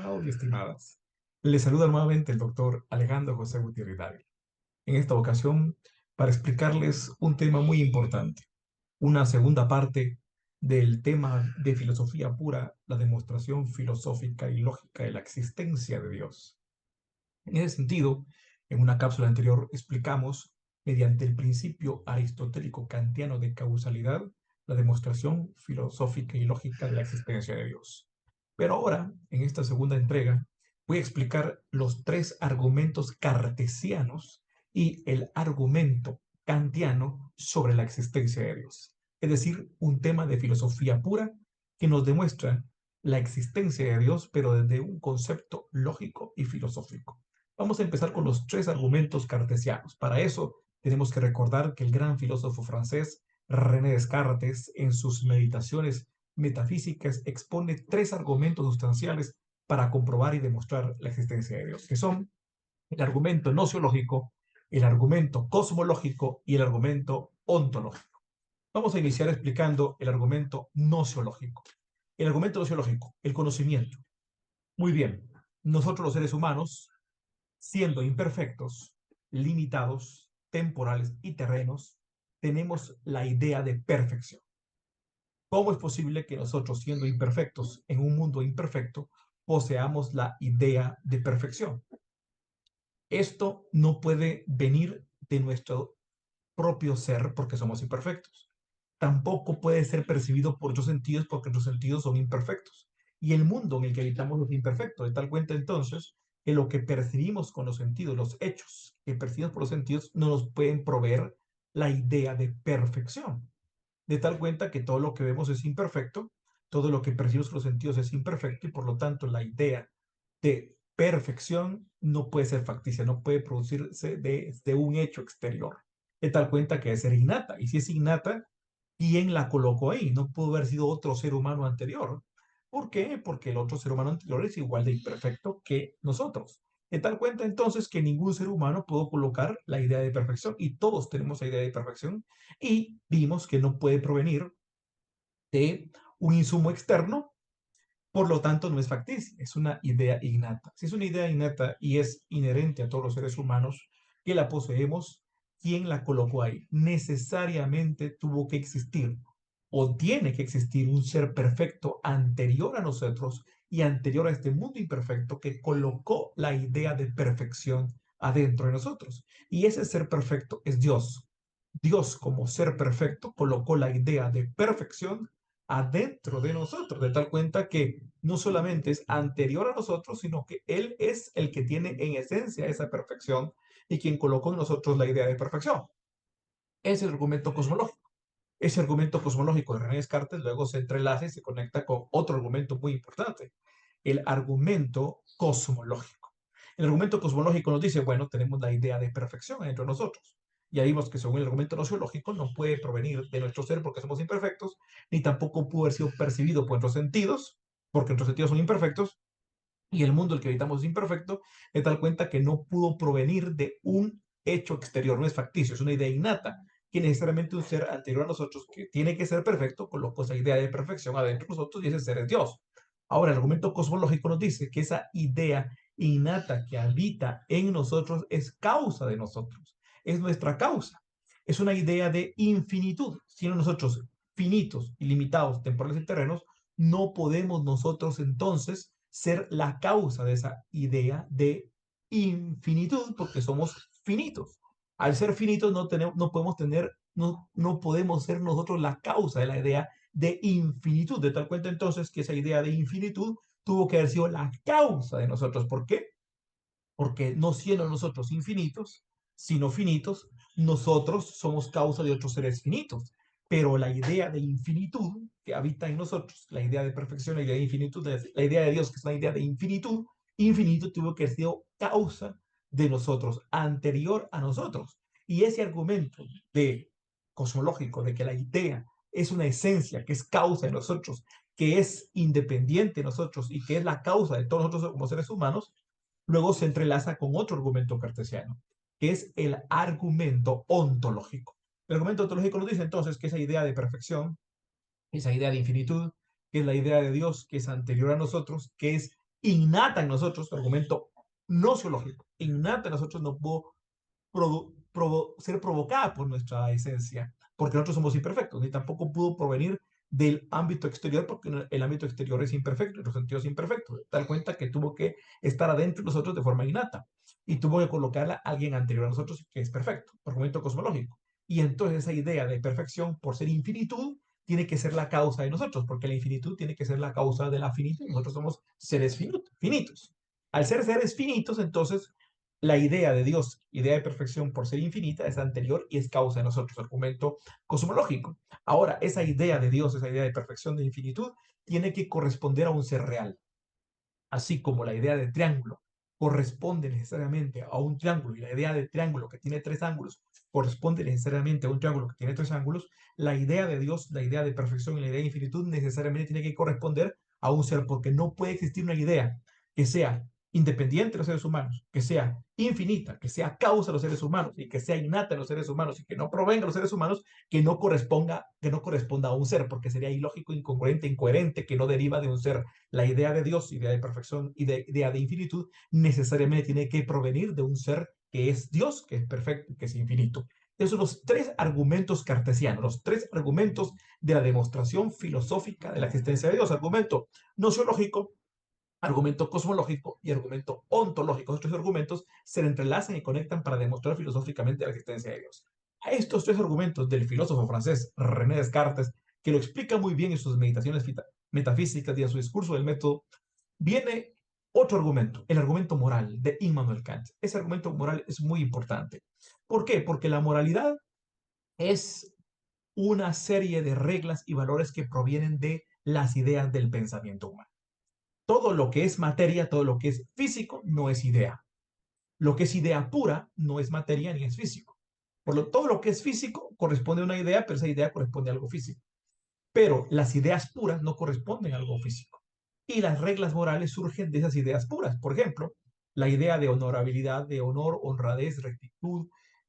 estimados y estimadas. Les saluda nuevamente el doctor Alejandro José Gutiérrez Dávila. En esta ocasión, para explicarles un tema muy importante, una segunda parte del tema de filosofía pura, la demostración filosófica y lógica de la existencia de Dios. En ese sentido, en una cápsula anterior explicamos, mediante el principio aristotélico kantiano de causalidad, la demostración filosófica y lógica de la existencia de Dios. Pero ahora, en esta segunda entrega, voy a explicar los tres argumentos cartesianos y el argumento kantiano sobre la existencia de Dios. Es decir, un tema de filosofía pura que nos demuestra la existencia de Dios, pero desde un concepto lógico y filosófico. Vamos a empezar con los tres argumentos cartesianos. Para eso tenemos que recordar que el gran filósofo francés René Descartes, en sus meditaciones metafísicas, expone tres argumentos sustanciales para comprobar y demostrar la existencia de Dios, que son el argumento nociológico, el argumento cosmológico y el argumento ontológico. Vamos a iniciar explicando el argumento nociológico. El argumento nociológico, el conocimiento. Muy bien, nosotros los seres humanos, siendo imperfectos, limitados, temporales y terrenos, tenemos la idea de perfección. ¿Cómo es posible que nosotros, siendo imperfectos en un mundo imperfecto, poseamos la idea de perfección? Esto no puede venir de nuestro propio ser porque somos imperfectos. Tampoco puede ser percibido por otros sentidos porque nuestros sentidos son imperfectos. Y el mundo en el que habitamos es imperfecto, de tal cuenta entonces que lo que percibimos con los sentidos, los hechos que percibimos por los sentidos, no nos pueden proveer la idea de perfección. De tal cuenta que todo lo que vemos es imperfecto, todo lo que percibimos con los sentidos es imperfecto y por lo tanto la idea de perfección no puede ser facticia, no puede producirse de un hecho exterior. De tal cuenta que debe ser innata. Y si es innata, ¿quién la colocó ahí? No pudo haber sido otro ser humano anterior. ¿Por qué? Porque el otro ser humano anterior es igual de imperfecto que nosotros. De tal cuenta entonces que ningún ser humano pudo colocar la idea de perfección y todos tenemos la idea de perfección y vimos que no puede provenir de un insumo externo, por lo tanto no es facticia, es una idea innata. Si es una idea innata y es inherente a todos los seres humanos que la poseemos, ¿quién la colocó ahí? Necesariamente tuvo que existir o tiene que existir un ser perfecto anterior a nosotros y anterior a este mundo imperfecto que colocó la idea de perfección adentro de nosotros. Y ese ser perfecto es Dios. Dios como ser perfecto colocó la idea de perfección adentro de nosotros, de tal cuenta que no solamente es anterior a nosotros, sino que Él es el que tiene en esencia esa perfección y quien colocó en nosotros la idea de perfección. Es el argumento cosmológico. Ese argumento cosmológico de René Descartes luego se entrelaza y se conecta con otro argumento muy importante, el argumento cosmológico. El argumento cosmológico nos dice, bueno, tenemos la idea de perfección dentro de nosotros. Ya vimos que según el argumento nociológico no puede provenir de nuestro ser porque somos imperfectos, ni tampoco pudo haber sido percibido por nuestros sentidos, porque nuestros sentidos son imperfectos, y el mundo en el que habitamos es imperfecto, de tal cuenta que no pudo provenir de un hecho exterior, no es facticio, es una idea innata, que necesariamente un ser anterior a nosotros, que tiene que ser perfecto, colocó esa idea de perfección adentro de nosotros y ese ser es Dios. Ahora, el argumento cosmológico nos dice que esa idea innata que habita en nosotros es causa de nosotros, es nuestra causa. Es una idea de infinitud. Siendo nosotros finitos, ilimitados, temporales y terrenos, no podemos nosotros entonces ser la causa de esa idea de infinitud porque somos finitos. Al ser finitos no, tenemos, no podemos tener, no podemos ser nosotros la causa de la idea de infinitud. De tal cuenta entonces que esa idea de infinitud tuvo que haber sido la causa de nosotros. ¿Por qué? Porque no siendo nosotros infinitos, sino finitos, nosotros somos causa de otros seres finitos. Pero la idea de infinitud que habita en nosotros, la idea de perfección, la idea de infinitud, la idea de Dios, que es una idea de infinitud, infinito tuvo que haber sido causa de nosotros, anterior a nosotros. Y ese argumento de cosmológico de que la idea es una esencia que es causa de nosotros, que es independiente de nosotros y que es la causa de todos nosotros como seres humanos, luego se entrelaza con otro argumento cartesiano, que es el argumento ontológico. El argumento ontológico nos dice entonces que esa idea de perfección, esa idea de infinitud, que es la idea de Dios, que es anterior a nosotros, que es innata en nosotros, argumento no zoológico, innata en nosotros no pudo ser provocada por nuestra esencia, porque nosotros somos imperfectos, ni tampoco pudo provenir del ámbito exterior, porque el ámbito exterior es imperfecto, y los sentidos imperfectos. Dar cuenta que tuvo que estar adentro de nosotros de forma innata, y tuvo que colocarla a alguien anterior a nosotros que es perfecto, argumento cosmológico. Y entonces esa idea de perfección, por ser infinitud, tiene que ser la causa de nosotros, porque la infinitud tiene que ser la causa de la finitud. Nosotros somos seres finitos. Al ser seres finitos, entonces la idea de Dios, idea de perfección por ser infinita, es anterior y es causa de nosotros, argumento cosmológico. Ahora, esa idea de Dios, esa idea de perfección de infinitud, tiene que corresponder a un ser real. Así como la idea de triángulo corresponde necesariamente a un triángulo y la idea de triángulo que tiene tres ángulos corresponde necesariamente a un triángulo que tiene tres ángulos, la idea de Dios, la idea de perfección y la idea de infinitud necesariamente tiene que corresponder a un ser, porque no puede existir una idea que sea independiente de los seres humanos, que sea infinita, que sea causa de los seres humanos y que sea innata en los seres humanos y que no provenga de los seres humanos, que no corresponda a un ser, porque sería ilógico, incongruente, incoherente, que no deriva de un ser. La idea de Dios, idea de perfección y idea de infinitud, necesariamente tiene que provenir de un ser que es Dios, que es perfecto, que es infinito. Esos son los tres argumentos cartesianos, los tres argumentos de la demostración filosófica de la existencia de Dios. Argumento nociológico, argumento cosmológico y argumento ontológico. Estos tres argumentos se entrelazan y conectan para demostrar filosóficamente la existencia de Dios. A estos tres argumentos del filósofo francés René Descartes, que lo explica muy bien en sus meditaciones metafísicas y en su discurso del método, viene otro argumento, el argumento moral de Immanuel Kant. Ese argumento moral es muy importante. ¿Por qué? Porque la moralidad es una serie de reglas y valores que provienen de las ideas del pensamiento humano. Todo lo que es materia, todo lo que es físico, no es idea. Lo que es idea pura no es materia ni es físico. Todo lo que es físico corresponde a una idea, pero esa idea corresponde a algo físico. Pero las ideas puras no corresponden a algo físico. Y las reglas morales surgen de esas ideas puras. Por ejemplo, la idea de honorabilidad, de honor, honradez, rectitud,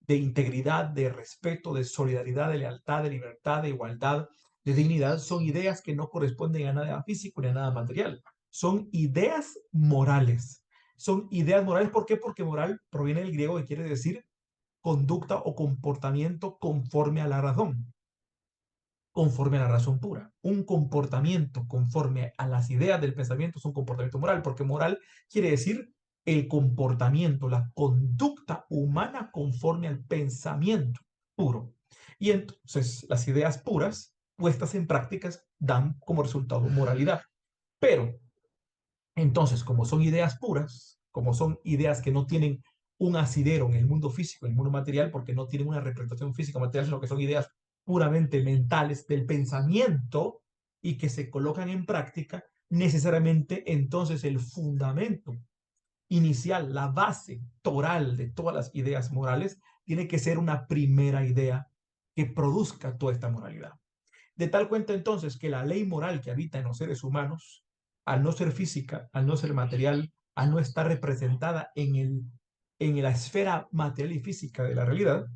de integridad, de respeto, de solidaridad, de lealtad, de libertad, de igualdad, de dignidad, son ideas que no corresponden a nada físico ni a nada material. Son ideas morales. Son ideas morales, ¿por qué? Porque moral proviene del griego que quiere decir conducta o comportamiento conforme a la razón, conforme a la razón pura. Un comportamiento conforme a las ideas del pensamiento es un comportamiento moral, porque moral quiere decir el comportamiento, la conducta humana conforme al pensamiento puro. Y entonces las ideas puras puestas en prácticas dan como resultado moralidad. Pero entonces, como son ideas puras, como son ideas que no tienen un asidero en el mundo físico, en el mundo material, porque no tienen una representación física material, sino que son ideas puramente mentales del pensamiento y que se colocan en práctica, necesariamente entonces el fundamento inicial, la base toral de todas las ideas morales, tiene que ser una primera idea que produzca toda esta moralidad. De tal cuenta entonces que la ley moral que habita en los seres humanos, al no ser física, al no ser material, al no estar representada en la esfera material y física de la realidad,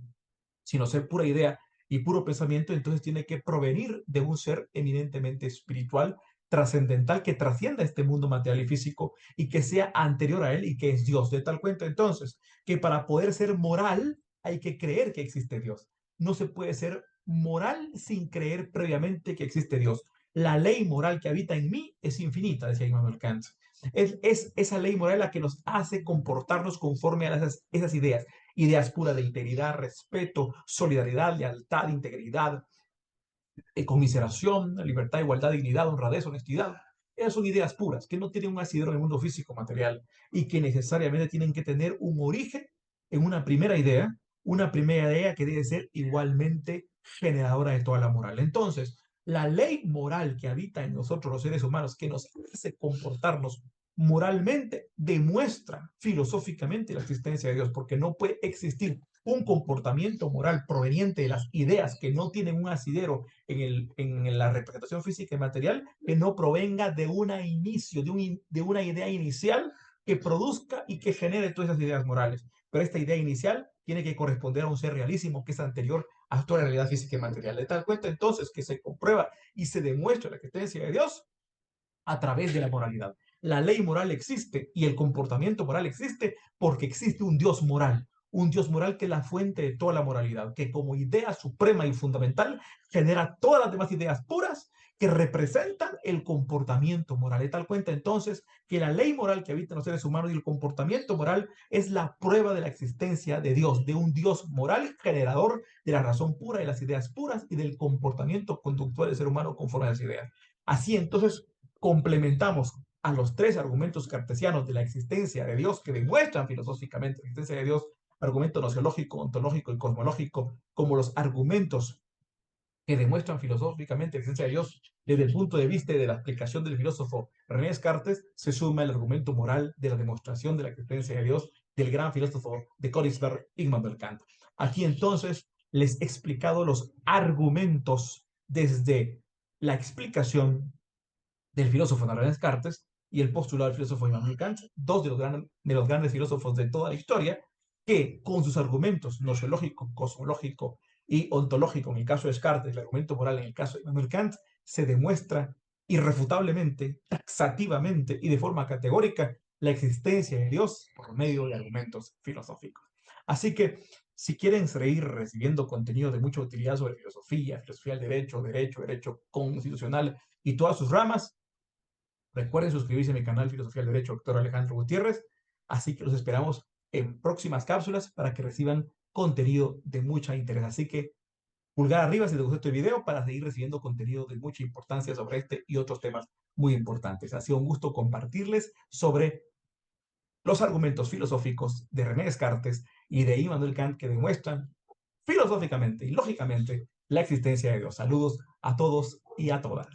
sino ser pura idea y puro pensamiento, entonces tiene que provenir de un ser eminentemente espiritual, trascendental, que trascienda este mundo material y físico y que sea anterior a él y que es Dios. De tal cuenta entonces que para poder ser moral hay que creer que existe Dios. No se puede ser moral sin creer previamente que existe Dios. La ley moral que habita en mí es infinita, decía Immanuel Kant. Es esa ley moral la que nos hace comportarnos conforme a esas ideas. Ideas puras de integridad, respeto, solidaridad, lealtad, integridad, conmiseración, libertad, igualdad, dignidad, honradez, honestidad. Esas son ideas puras que no tienen un asidero en el mundo físico material y que necesariamente tienen que tener un origen en una primera idea que debe ser igualmente generadora de toda la moral. Entonces, la ley moral que habita en nosotros los seres humanos, que nos hace comportarnos moralmente, demuestra filosóficamente la existencia de Dios, porque no puede existir un comportamiento moral proveniente de las ideas que no tienen un asidero en la representación física y material, que no provenga de una inicio, de una idea inicial que produzca y que genere todas esas ideas morales. Pero esta idea inicial tiene que corresponder a un ser realísimo que es anterior a toda la realidad física y material. De tal cuenta entonces que se comprueba y se demuestra la existencia de Dios a través de la moralidad. La ley moral existe y el comportamiento moral existe porque existe un Dios moral que es la fuente de toda la moralidad, que como idea suprema y fundamental genera todas las demás ideas puras que representan el comportamiento moral. De tal cuenta entonces que la ley moral que habita en los seres humanos y el comportamiento moral es la prueba de la existencia de Dios, de un Dios moral generador de la razón pura, de las ideas puras y del comportamiento conductual del ser humano conforme a las ideas. Así entonces complementamos a los tres argumentos cartesianos de la existencia de Dios que demuestran filosóficamente la existencia de Dios, argumento nociológico, ontológico y cosmológico, como los argumentos que demuestran filosóficamente la existencia de Dios desde el punto de vista de la explicación del filósofo René Descartes, se suma el argumento moral de la demostración de la existencia de Dios del gran filósofo de Königsberg, Immanuel Kant. Aquí entonces les he explicado los argumentos desde la explicación del filósofo René Descartes y el postulado del filósofo Immanuel Kant, dos de los grandes filósofos de toda la historia, que con sus argumentos nociológico, cosmológico y ontológico, en el caso de Descartes, el argumento moral en el caso de Immanuel Kant, se demuestra irrefutablemente, taxativamente y de forma categórica la existencia de Dios por medio de argumentos filosóficos. Así que, si quieren seguir recibiendo contenido de mucha utilidad sobre filosofía, filosofía del derecho, derecho constitucional y todas sus ramas, recuerden suscribirse a mi canal Filosofía del Derecho, Doctor Alejandro Gutiérrez. Así que los esperamos en próximas cápsulas para que reciban contenido de mucha interés. Así que pulgar arriba si les gustó este video para seguir recibiendo contenido de mucha importancia sobre este y otros temas muy importantes. Ha sido un gusto compartirles sobre los argumentos filosóficos de René Descartes y de Immanuel Kant que demuestran filosóficamente y lógicamente la existencia de Dios. Saludos a todos y a todas.